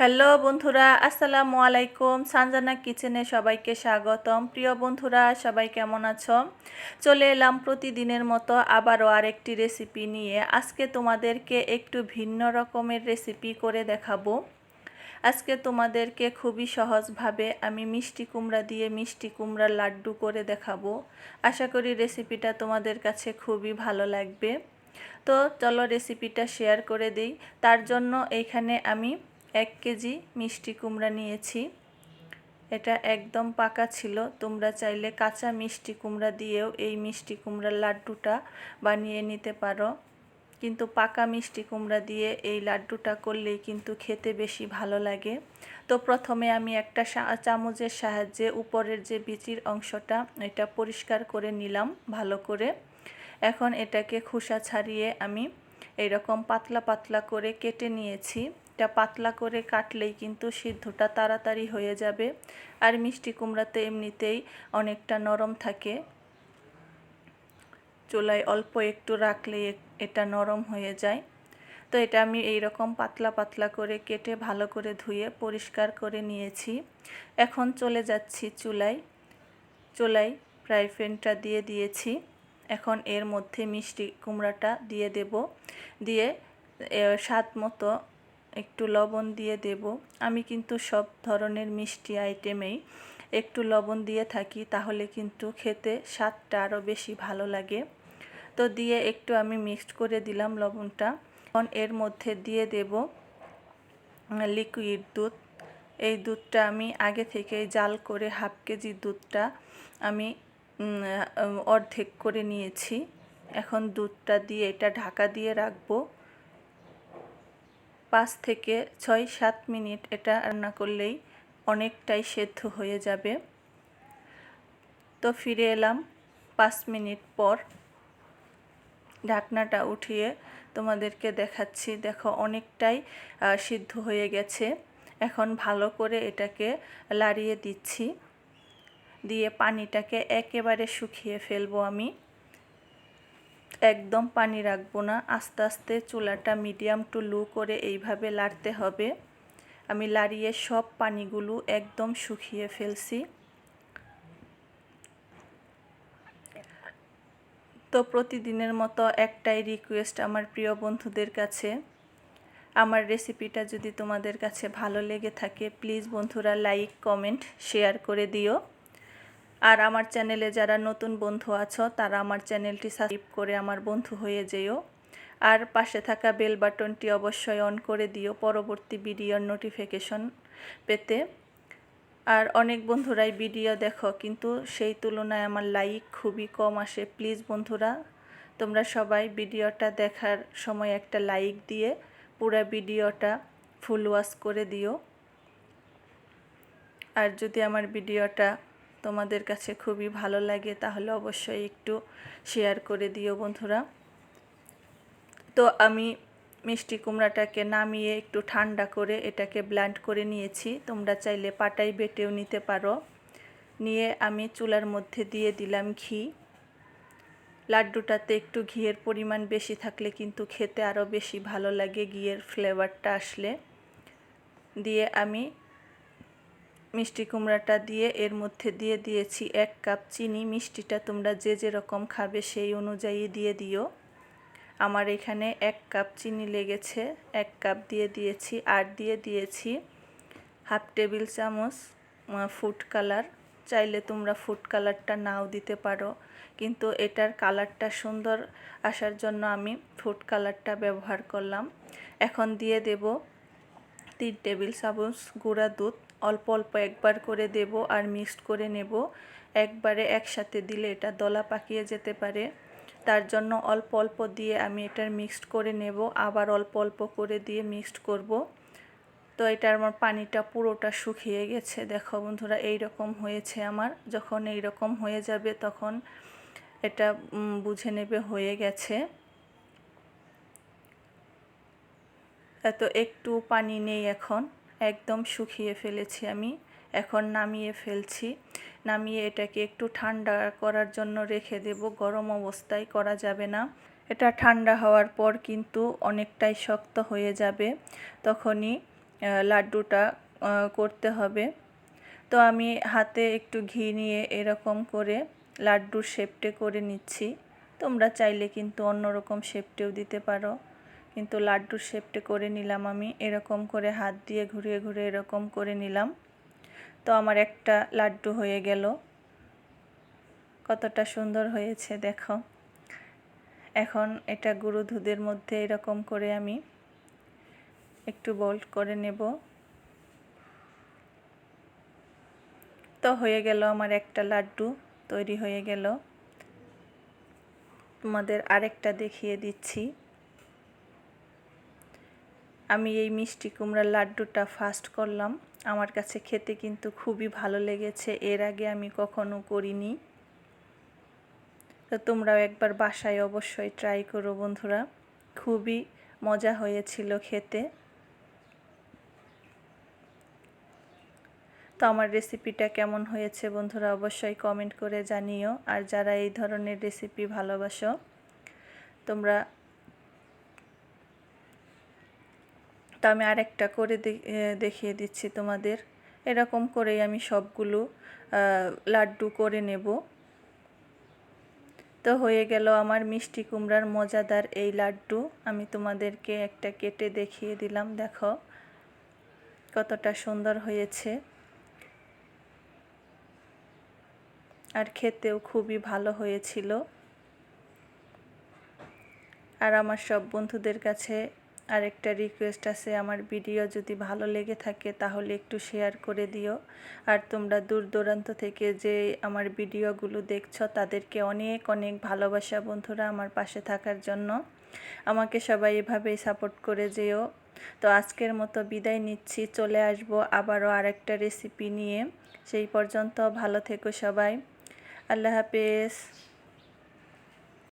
Hello বন্ধুরা, আসসালামু আলাইকুম। সানজানা কিচেনে সবাইকে স্বাগতম। প্রিয় বন্ধুরা, সবাই কেমন আছো? চলে এলাম প্রতিদিনের মতো আবারও আরেকটি রেসিপি নিয়ে। আজকে তোমাদেরকে একটু ভিন্ন রকমের রেসিপি করে দেখাবো। আজকে তোমাদেরকে খুবই সহজভাবে আমি মিষ্টি কুমড়া দিয়ে মিষ্টি কুমড়ার লাড্ডু করে দেখাবো। আশা করি রেসিপিটা তোমাদের কাছে খুবই ভালো লাগবে। তো চলো রেসিপিটা শেয়ার করে দিই। তার জন্য এইখানে আমি 1 কেজি মিষ্টি কুমড়া নিয়েছি। এটা একদম পাকা ছিল। তোমরা চাইলে কাঁচা মিষ্টি কুমড়া দিয়েও এই মিষ্টি কুমড়ার লাড্ডুটা বানিয়ে নিতে পারো, কিন্তু পাকা মিষ্টি কুমড়া দিয়ে এই লাড্ডুটা করলেই কিন্তু খেতে বেশি ভালো লাগে। তো প্রথমে আমি একটা চামচের সাহায্যে উপরের যে বিচির অংশটা এটা পরিষ্কার করে নিলাম ভালো করে। এখন এটাকে খোসা ছাড়িয়ে আমি এইরকম পাতলা পাতলা করে কেটে নিয়েছি। এটা পাতলা করে কাটলেই কিন্তু সিদ্ধটা তাড়াতাড়ি হয়ে যাবে। আর মিষ্টি কুমড়াতে এমনিতেই অনেকটা নরম থাকে, চুলায় অল্প একটু রাখলেই এটা নরম হয়ে যায়। তো এটা আমি এইরকম পাতলা পাতলা করে কেটে ভালো করে ধুয়ে পরিষ্কার করে নিয়েছি। এখন চলে যাচ্ছি চুলায় ফ্রাই প্যানটা দিয়ে দিয়েছি। এখন এর মধ্যে মিষ্টি কুমড়াটা দিয়ে দেব, দিয়ে স্বাদ মতো একটু লবণ দিয়ে দেব। আমি কিন্তু সব ধরনের মিষ্টি আইটেমেই একটু লবণ দিয়ে থাকি, তাহলে কিন্তু খেতে স্বাদটা আরও বেশি ভালো লাগে। তো দিয়ে একটু আমি মিক্সড করে দিলাম লবণটা। এখন এর মধ্যে দিয়ে দেব লিকুইড দুধ। এই দুধটা আমি আগে থেকেই জাল করে 1/2 কেজি দুধটা আমি অর্ধেক করে নিয়েছি। এখন দুধটা দিয়ে এটা ঢাকা দিয়ে রাখবো। 5 থেকে 6-7 মিনিট এটা রান্না করলেই অনেকটাই সেদ্ধ হয়ে যাবে। তো ফিরে এলাম 5 মিনিট পর। ঢাকনাটা উঠিয়ে তোমাদেরকে দেখাচ্ছি। দেখো অনেকটাই সিদ্ধ হয়ে গেছে। এখন ভালো করে এটাকে লাড়িয়ে দিচ্ছি, দিয়ে পানিটাকে একেবারে শুকিয়ে ফেলবো আমি। একদম পানি রাখবো না, আস্তে আস্তে চুলাটা মিডিয়াম টু লো করে এইভাবে লাড়তে হবে। আমি লাড়িয়ে সব পানিগুলো একদম শুকিয়ে ফেলছি। তো প্রতিদিনের মতো একটাই রিকোয়েস্ট আমার প্রিয় বন্ধুদের কাছে, আমার রেসিপিটা যদি তোমাদের কাছে ভালো লেগে থাকে প্লিজ বন্ধুরা লাইক কমেন্ট শেয়ার করে দিও। আর আমার চ্যানেলে যারা নতুন বন্ধু আছো তারা আমার চ্যানেলটি সাবস্ক্রাইব করে আমার বন্ধু হয়ে যেও। আর পাশে থাকা বেল বাটনটি অবশ্যই অন করে দিও পরবর্তী ভিডিওর নোটিফিকেশন পেতে। আর অনেক বন্ধুরাই ভিডিও দেখো, কিন্তু সেই তুলনায় আমার লাইক খুবই কম আসে। প্লিজ বন্ধুরা, তোমরা সবাই ভিডিওটা দেখার সময় একটা লাইক দিয়ে পুরো ভিডিওটা ফুল ওয়াচ করে দিও। আর যদি আমার ভিডিওটা তোমাদের কাছে খুবই ভালো লাগে তাহলে অবশ্যই একটু শেয়ার করে দিও বন্ধুরা। তো আমি মিষ্টি কুমড়াটাকে নামিয়ে একটু ঠান্ডা করে এটাকে ব্লেন্ড করে নিয়েছি। তোমরা চাইলে পাটায় বেটেও নিতে পারো। নিয়ে আমি চুলার মধ্যে দিয়ে দিলাম ঘি। লাড্ডুটাতে একটু ঘিয়ের পরিমাণ বেশি থাকলে কিন্তু খেতে আরও বেশি ভালো লাগে, ঘিয়ের ফ্লেভারটা আসলে। দিয়ে আমি মিষ্টি কুমড়াটা দিয়ে এর মধ্যে দিয়ে দিয়েছি 1 কাপ চিনি। মিষ্টিটা তোমরা যে যেরকম খাবে সেই অনুযায়ী দিয়ে দিও। আমার এখানে 1 কাপ চিনি লেগেছে, 1 কাপ দিয়ে দিয়েছি। আর দিয়ে দিয়েছি 1/2 টেবিল চামচ ফুড কালার। চাইলে তোমরা ফুড কালারটা নাও দিতে পারো, কিন্তু এটার কালারটা সুন্দর আসার জন্য আমি ফুড কালারটা ব্যবহার করলাম। এখন দিয়ে দেব 3 টেবিল চামচ গুঁড়া দুধ। অল্প অল্প একবার করে দেব আর মিক্সড করে নেব। একবারে একসাথে দিলে এটা দলা পাকিয়ে যেতে পারে, তার জন্য অল্প অল্প দিয়ে আমি এটা মিক্সড করে নেব, আবার অল্প অল্প করে দিয়ে মিক্সড করব। তো এটা আমার পানিটা পুরোটা শুকিয়ে গেছে। দেখো বন্ধুরা এই রকম হয়েছে আমার। যখন এই রকম হয়ে যাবে তখন এটা বুঝে নেবে হয়ে গেছে। এত একটু পানি নেই, এখন একদম শুকিয়ে ফেলেছি আমি। এখন নামিয়ে ফেলছি। নামিয়ে এটাকে একটু ঠান্ডা করার জন্য রেখে দেব। গরম অবস্থায় করা যাবে না, এটা ঠান্ডা হওয়ার পর কিন্তু অনেকটাই শক্ত হয়ে যাবে। তখনই লাড্ডুটা করতে হবে। তো আমি হাতে একটু ঘি নিয়ে এরকম করে লাড্ডুর শেপটে করে নিচ্ছি। তোমরা চাইলে কিন্তু অন্যরকম শেপটেও দিতে পারো, কিন্তু লাড্ডুর শেপটে করে নিলাম আমি। এরকম করে হাত দিয়ে ঘুরিয়ে ঘুরিয়ে এরকম করে নিলাম। তো আমার একটা লাড্ডু হয়ে গেল। কতটা সুন্দর হয়েছে দেখো। এখন এটা গুঁড়ো দুধের মধ্যে এরকম করে আমি একটু বোল্ড করে নেব। তো হয়ে গেল আমার একটা লাড্ডু তৈরি হয়ে গেল। তোমাদের আরেকটা দেখিয়ে দিচ্ছি। আমি এই মিষ্টি কুমড়ার লাড্ডুটা ফার্স্ট করলাম। আমার কাছে খেতে কিন্তু খুবই ভালো লেগেছে, এর আগে আমি কখনো করিনি। তো তোমরাও একবার বাসায় অবশ্যই ট্রাই করো বন্ধুরা, খুবই মজা হয়েছিল খেতে। তো আমার রেসিপিটা কেমন হয়েছে বন্ধুরা অবশ্যই কমেন্ট করে জানিও। আর যারা এই ধরনের রেসিপি ভালোবাসো তোমরা, তো আমি আরেকটা করে দেখিয়ে দিচ্ছি তোমাদের। এরকম করেই আমি সবগুলো লাড্ডু করে নেব। তো হয়ে গেল আমার মিষ্টি কুমড়ার মজাদার এই লাড্ডু। আমি তোমাদেরকে একটা কেটে দেখিয়ে দিলাম, দেখো কতটা সুন্দর হয়েছে, আর খেতেও খুবই ভালো হয়েছিল। আর আমার সব বন্ধুদের কাছে আরেকটা রিকোয়েস্ট আছে, আমার ভিডিও যদি ভালো লেগে থাকে তাহলে একটু শেয়ার করে দিও। আর তোমরা দূর দূরান্ত থেকে যে আমার ভিডিওগুলো দেখছো তাদেরকে অনেক অনেক ভালোবাসা বন্ধুরা আমার পাশে থাকার জন্য। আমাকে সবাই এভাবেই সাপোর্ট করে যেও। তো আজকের মতো বিদায় নিচ্ছি, চলে আসবো আবারও আরেকটা রেসিপি নিয়ে। সেই পর্যন্ত ভালো থেকো সবাই। আল্লাহ হাফেজ।